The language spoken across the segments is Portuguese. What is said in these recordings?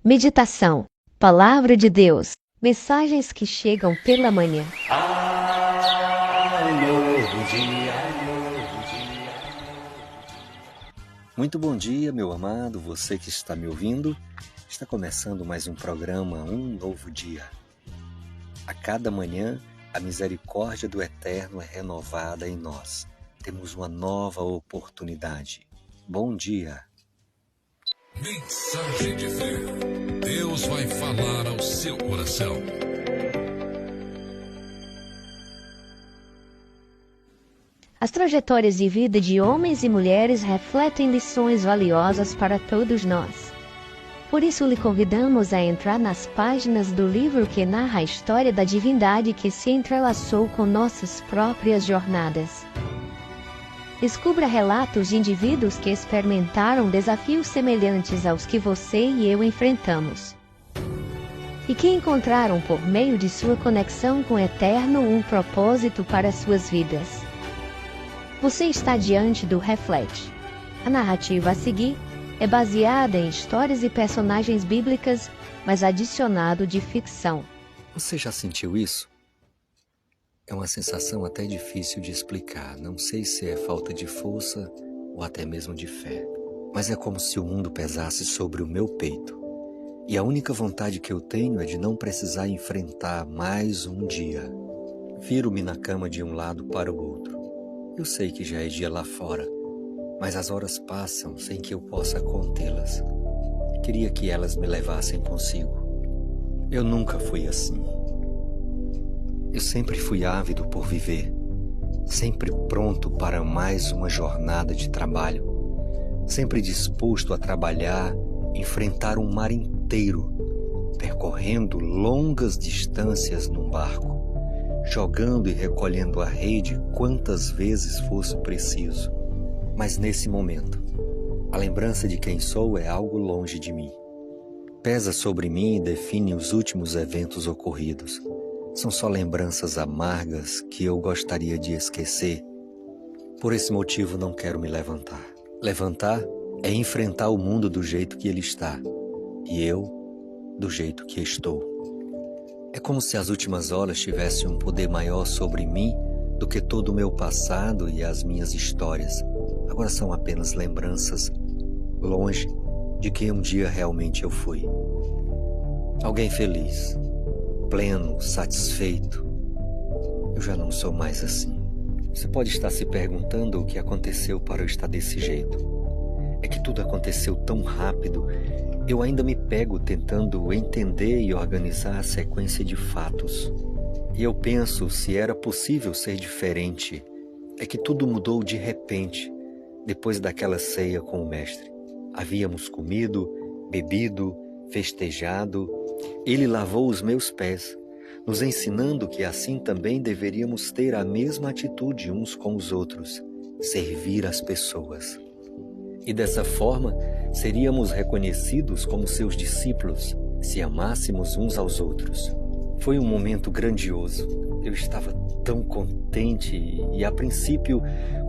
Meditação. Palavra de Deus. Mensagens que chegam pela manhã. Novo dia, novo dia. Muito bom dia, meu amado, você que está me ouvindo. Está começando mais um programa, Um Novo Dia. A cada manhã, a misericórdia do Eterno é renovada em nós. Temos uma nova oportunidade. Bom dia. Mensagem de fé. Deus vai falar ao seu coração. As trajetórias de vida de homens e mulheres refletem lições valiosas para todos nós. Por isso lhe convidamos a entrar nas páginas do livro que narra a história da divindade que se entrelaçou com nossas próprias jornadas. Descubra relatos de indivíduos que experimentaram desafios semelhantes aos que você e eu enfrentamos. E que encontraram, por meio de sua conexão com o Eterno, um propósito para suas vidas. Você está diante do Reflete. A narrativa a seguir é baseada em histórias e personagens bíblicas, mas adicionado de ficção. Você já sentiu isso? É uma sensação até difícil de explicar. Não sei se é falta de força ou até mesmo de fé. Mas é como se o mundo pesasse sobre o meu peito. E a única vontade que eu tenho é de não precisar enfrentar mais um dia. Viro-me na cama de um lado para o outro. Eu sei que já é dia lá fora, mas as horas passam sem que eu possa contê-las. Queria que elas me levassem consigo. Eu nunca fui assim. Eu sempre fui ávido por viver, sempre pronto para mais uma jornada de trabalho, sempre disposto a trabalhar, enfrentar um mar inteiro, percorrendo longas distâncias num barco, jogando e recolhendo a rede quantas vezes fosse preciso. Mas nesse momento, a lembrança de quem sou é algo longe de mim. Pesa sobre mim e define os últimos eventos ocorridos. São só lembranças amargas que eu gostaria de esquecer. Por esse motivo não quero me levantar. Levantar é enfrentar o mundo do jeito que ele está, e eu do jeito que estou. É como se as últimas horas tivessem um poder maior sobre mim do que todo o meu passado e as minhas histórias. Agora são apenas lembranças, longe de quem um dia realmente eu fui. Alguém feliz, pleno, satisfeito. Eu já não sou mais assim. Você pode estar se perguntando o que aconteceu para eu estar desse jeito. É que tudo aconteceu tão rápido, eu ainda me pego tentando entender e organizar a sequência de fatos. E eu penso se era possível ser diferente. É que tudo mudou de repente, depois daquela ceia com o Mestre. Havíamos comido, bebido, festejado. Ele lavou os meus pés, nos ensinando que assim também deveríamos ter a mesma atitude uns com os outros, servir as pessoas. E dessa forma, seríamos reconhecidos como seus discípulos, se amássemos uns aos outros. Foi um momento grandioso. Eu estava tão contente e, a princípio,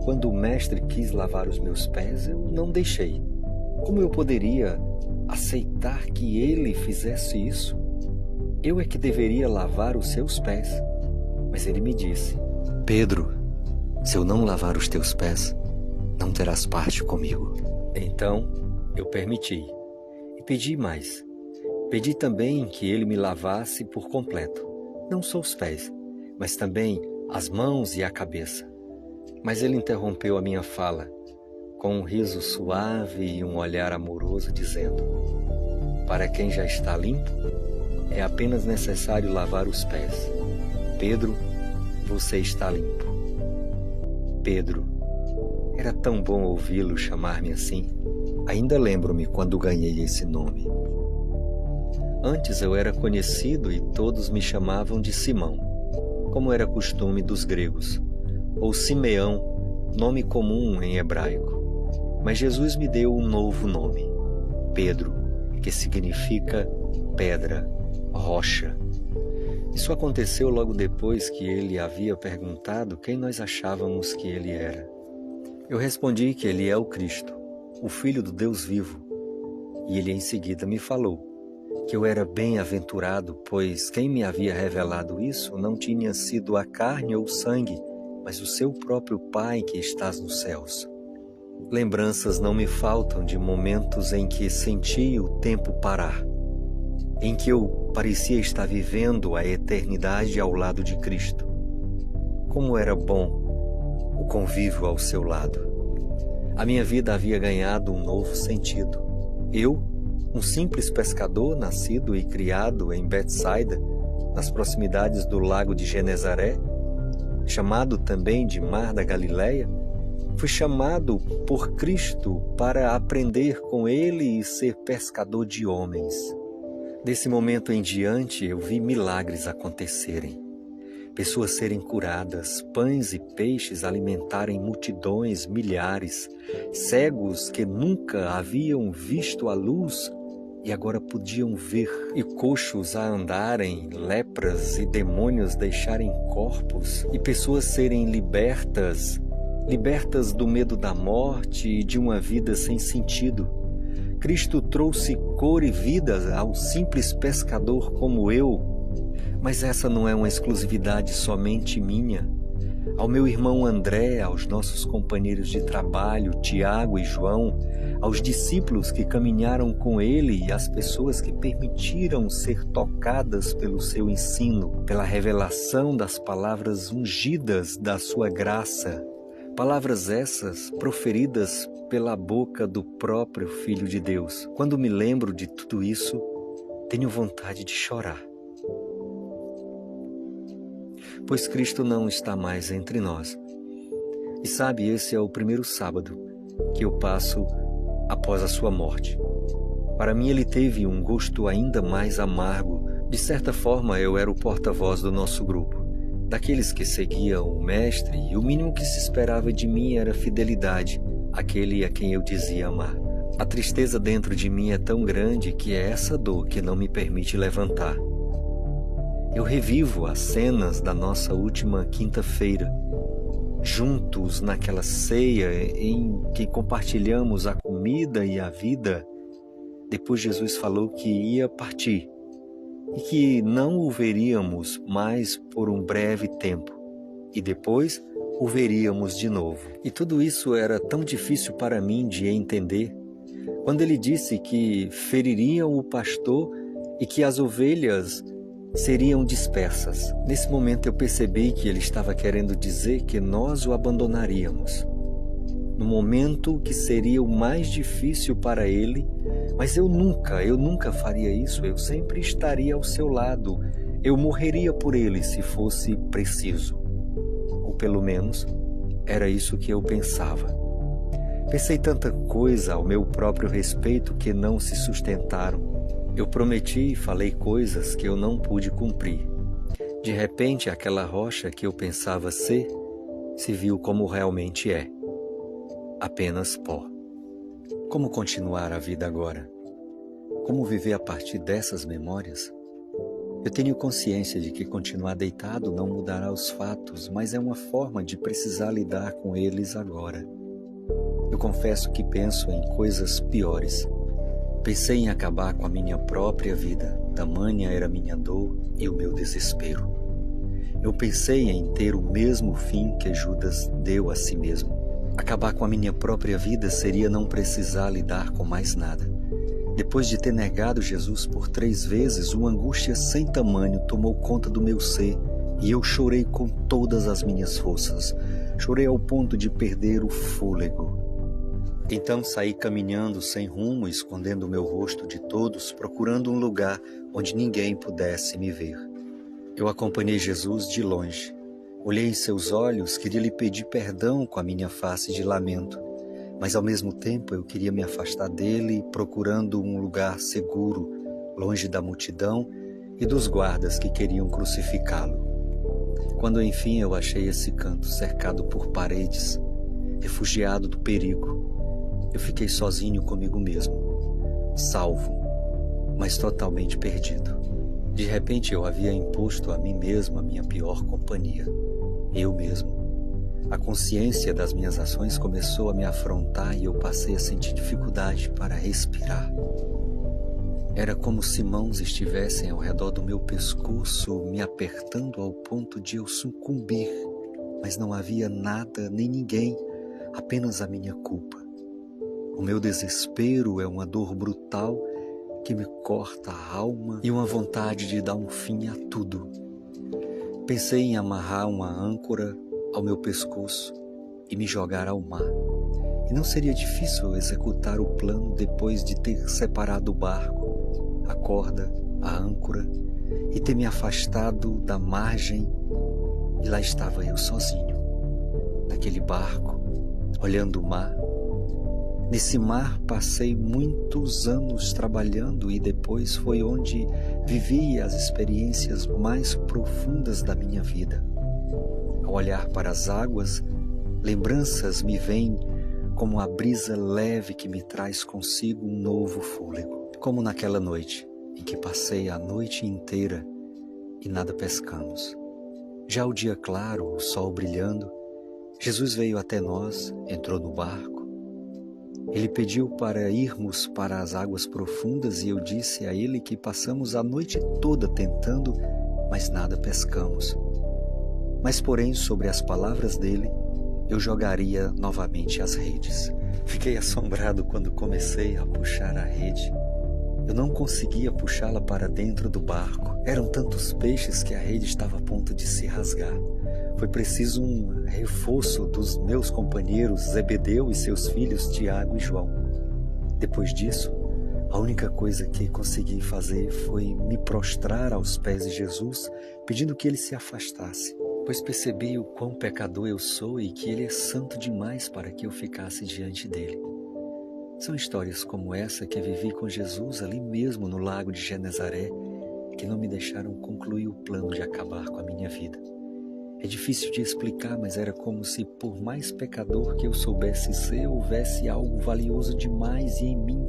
quando o Mestre quis lavar os meus pés, eu não deixei. Como eu poderia aceitar que ele fizesse isso? Eu é que deveria lavar os seus pés. Mas ele me disse: Pedro, se eu não lavar os teus pés, não terás parte comigo. Então eu permiti e pedi mais. Pedi também que ele me lavasse por completo, não só os pés, mas também as mãos e a cabeça. Mas ele interrompeu a minha fala com um riso suave e um olhar amoroso, dizendo: para quem já está limpo, é apenas necessário lavar os pés. Pedro, você está limpo. Pedro. Era tão bom ouvi-lo chamar-me assim. Ainda lembro-me quando ganhei esse nome. Antes eu era conhecido e todos me chamavam de Simão, como era costume dos gregos, ou Simeão, nome comum em hebraico. Mas Jesus me deu um novo nome, Pedro, que significa pedra, rocha. Isso aconteceu logo depois que ele havia perguntado quem nós achávamos que ele era. Eu respondi que ele é o Cristo, o Filho do Deus vivo. E ele em seguida me falou: que eu era bem-aventurado, pois quem me havia revelado isso não tinha sido a carne ou o sangue, mas o seu próprio Pai que estás nos céus. Lembranças não me faltam de momentos em que senti o tempo parar, em que eu parecia estar vivendo a eternidade ao lado de Cristo. Como era bom o convívio ao seu lado. A minha vida havia ganhado um novo sentido. Eu, um simples pescador nascido e criado em Betsaida, nas proximidades do lago de Genezaré, chamado também de Mar da Galileia, fui chamado por Cristo para aprender com Ele e ser pescador de homens. Desse momento em diante, eu vi milagres acontecerem. Pessoas serem curadas, pães e peixes alimentarem multidões, milhares, cegos que nunca haviam visto a luz e agora podiam ver, e coxos a andarem, lepras e demônios deixarem corpos, e pessoas serem libertas do medo da morte e de uma vida sem sentido. Cristo trouxe cor e vida ao simples pescador como eu, mas essa não é uma exclusividade somente minha. Ao meu irmão André, aos nossos companheiros de trabalho, Tiago e João, aos discípulos que caminharam com ele e às pessoas que permitiram ser tocadas pelo seu ensino, pela revelação das palavras ungidas da sua graça. Palavras essas proferidas pela boca do próprio Filho de Deus. Quando me lembro de tudo isso, tenho vontade de chorar. Pois Cristo não está mais entre nós. E sabe, esse é o primeiro sábado que eu passo após a sua morte. Para mim ele teve um gosto ainda mais amargo. De certa forma eu era o porta-voz do nosso grupo, daqueles que seguiam o Mestre, e o mínimo que se esperava de mim era fidelidade, àquele a quem eu dizia amar. A tristeza dentro de mim é tão grande que é essa dor que não me permite levantar. Eu revivo as cenas da nossa última quinta-feira, juntos naquela ceia em que compartilhamos a comida e a vida. Depois Jesus falou que ia partir e que não o veríamos mais por um breve tempo, e depois o veríamos de novo. E tudo isso era tão difícil para mim de entender. Quando ele disse que feririam o pastor e que as ovelhas seriam dispersas. Nesse momento eu percebi que ele estava querendo dizer que nós o abandonaríamos. No momento que seria o mais difícil para ele, mas eu nunca faria isso, eu sempre estaria ao seu lado, eu morreria por ele se fosse preciso. Ou pelo menos, era isso que eu pensava. Pensei tanta coisa ao meu próprio respeito que não se sustentaram. Eu prometi e falei coisas que eu não pude cumprir. De repente, aquela rocha que eu pensava ser, se viu como realmente é. Apenas pó. Como continuar a vida agora? Como viver a partir dessas memórias? Eu tenho consciência de que continuar deitado não mudará os fatos, mas é uma forma de precisar lidar com eles agora. Eu confesso que penso em coisas piores. Pensei em acabar com a minha própria vida, tamanha era minha dor e o meu desespero. Eu pensei em ter o mesmo fim que Judas deu a si mesmo. Acabar com a minha própria vida seria não precisar lidar com mais nada. Depois de ter negado Jesus por 3 vezes, uma angústia sem tamanho tomou conta do meu ser e eu chorei com todas as minhas forças. Chorei ao ponto de perder o fôlego. Então saí caminhando sem rumo, escondendo o meu rosto de todos, procurando um lugar onde ninguém pudesse me ver. Eu acompanhei Jesus de longe. Olhei em seus olhos, queria lhe pedir perdão com a minha face de lamento, mas ao mesmo tempo eu queria me afastar dele, procurando um lugar seguro, longe da multidão e dos guardas que queriam crucificá-lo. Quando enfim eu achei esse canto cercado por paredes, refugiado do perigo, eu fiquei sozinho comigo mesmo, salvo, mas totalmente perdido. De repente eu havia imposto a mim mesmo a minha pior companhia, eu mesmo. A consciência das minhas ações começou a me afrontar e eu passei a sentir dificuldade para respirar. Era como se mãos estivessem ao redor do meu pescoço, me apertando ao ponto de eu sucumbir, mas não havia nada nem ninguém, apenas a minha culpa. O meu desespero é uma dor brutal que me corta a alma e uma vontade de dar um fim a tudo. Pensei em amarrar uma âncora ao meu pescoço e me jogar ao mar. E não seria difícil executar o plano depois de ter separado o barco, a corda, a âncora e ter me afastado da margem. E lá estava eu sozinho, naquele barco, olhando o mar. Nesse mar passei muitos anos trabalhando e depois foi onde vivi as experiências mais profundas da minha vida. Ao olhar para as águas, lembranças me vêm como a brisa leve que me traz consigo um novo fôlego. Como naquela noite em que passei a noite inteira e nada pescamos. Já o dia claro, o sol brilhando, Jesus veio até nós, entrou no barco. Ele pediu para irmos para as águas profundas e eu disse a ele que passamos a noite toda tentando, mas nada pescamos. Mas porém, sobre as palavras dele, eu jogaria novamente as redes. Fiquei assombrado quando comecei a puxar a rede. Eu não conseguia puxá-la para dentro do barco. Eram tantos peixes que a rede estava a ponto de se rasgar. Foi preciso um reforço dos meus companheiros Zebedeu e seus filhos Tiago e João. Depois disso, a única coisa que consegui fazer foi me prostrar aos pés de Jesus, pedindo que ele se afastasse, pois percebi o quão pecador eu sou e que ele é santo demais para que eu ficasse diante dele. São histórias como essa que vivi com Jesus ali mesmo no lago de Genezaré, que não me deixaram concluir o plano de acabar com a minha vida. É difícil de explicar, mas era como se, por mais pecador que eu soubesse ser, houvesse algo valioso demais em mim,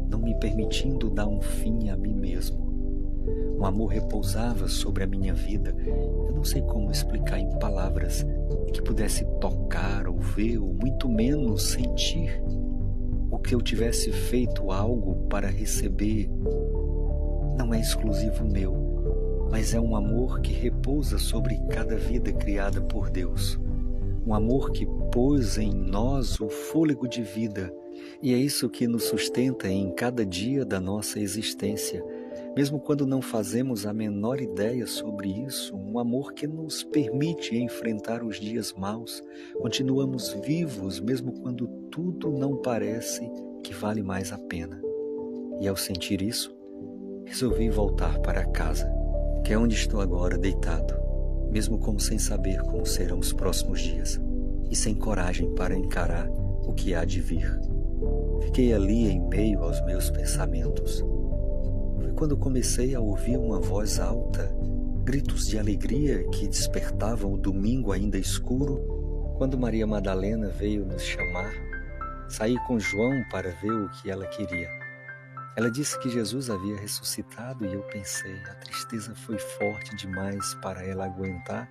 não me permitindo dar um fim a mim mesmo. Um amor repousava sobre a minha vida, eu não sei como explicar em palavras, que pudesse tocar ou ver, ou muito menos sentir, ou que eu tivesse feito algo para receber. Não é exclusivo meu, mas é um amor que repousa sobre cada vida criada por Deus. Um amor que pôs em nós o fôlego de vida. E é isso que nos sustenta em cada dia da nossa existência. Mesmo quando não fazemos a menor ideia sobre isso, um amor que nos permite enfrentar os dias maus. Continuamos vivos mesmo quando tudo não parece que vale mais a pena. E ao sentir isso, resolvi voltar para casa, que é onde estou agora deitado, mesmo como sem saber como serão os próximos dias e sem coragem para encarar o que há de vir. Fiquei ali em meio aos meus pensamentos. Foi quando comecei a ouvir uma voz alta, gritos de alegria que despertavam o domingo ainda escuro. Quando Maria Madalena veio nos chamar, saí com João para ver o que ela queria. Ela disse que Jesus havia ressuscitado e eu pensei, a tristeza foi forte demais para ela aguentar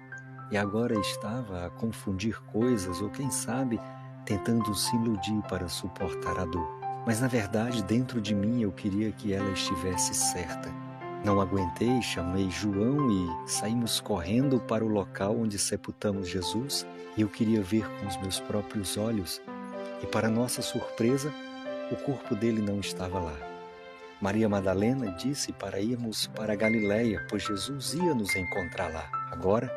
e agora estava a confundir coisas ou quem sabe tentando se iludir para suportar a dor. Mas na verdade dentro de mim eu queria que ela estivesse certa. Não aguentei, chamei João e saímos correndo para o local onde sepultamos Jesus e eu queria ver com os meus próprios olhos e para nossa surpresa o corpo dele não estava lá. Maria Madalena disse para irmos para a Galileia, pois Jesus ia nos encontrar lá. Agora,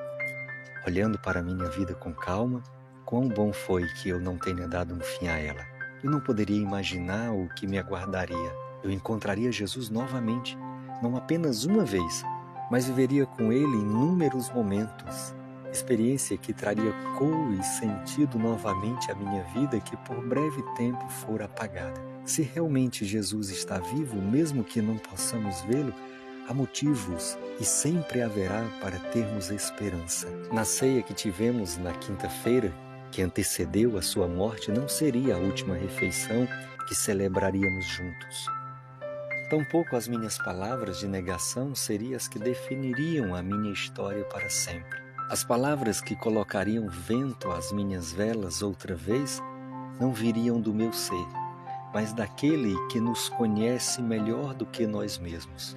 olhando para a minha vida com calma, quão bom foi que eu não tenha dado um fim a ela. Eu não poderia imaginar o que me aguardaria. Eu encontraria Jesus novamente, não apenas uma vez, mas viveria com ele inúmeros momentos. Experiência que traria cor e sentido novamente à minha vida que por breve tempo fora apagada. Se realmente Jesus está vivo, mesmo que não possamos vê-lo, há motivos e sempre haverá para termos esperança. Na ceia que tivemos na quinta-feira, que antecedeu a sua morte, não seria a última refeição que celebraríamos juntos. Tampouco as minhas palavras de negação seriam as que definiriam a minha história para sempre. As palavras que colocariam vento às minhas velas outra vez não viriam do meu ser, mas daquele que nos conhece melhor do que nós mesmos.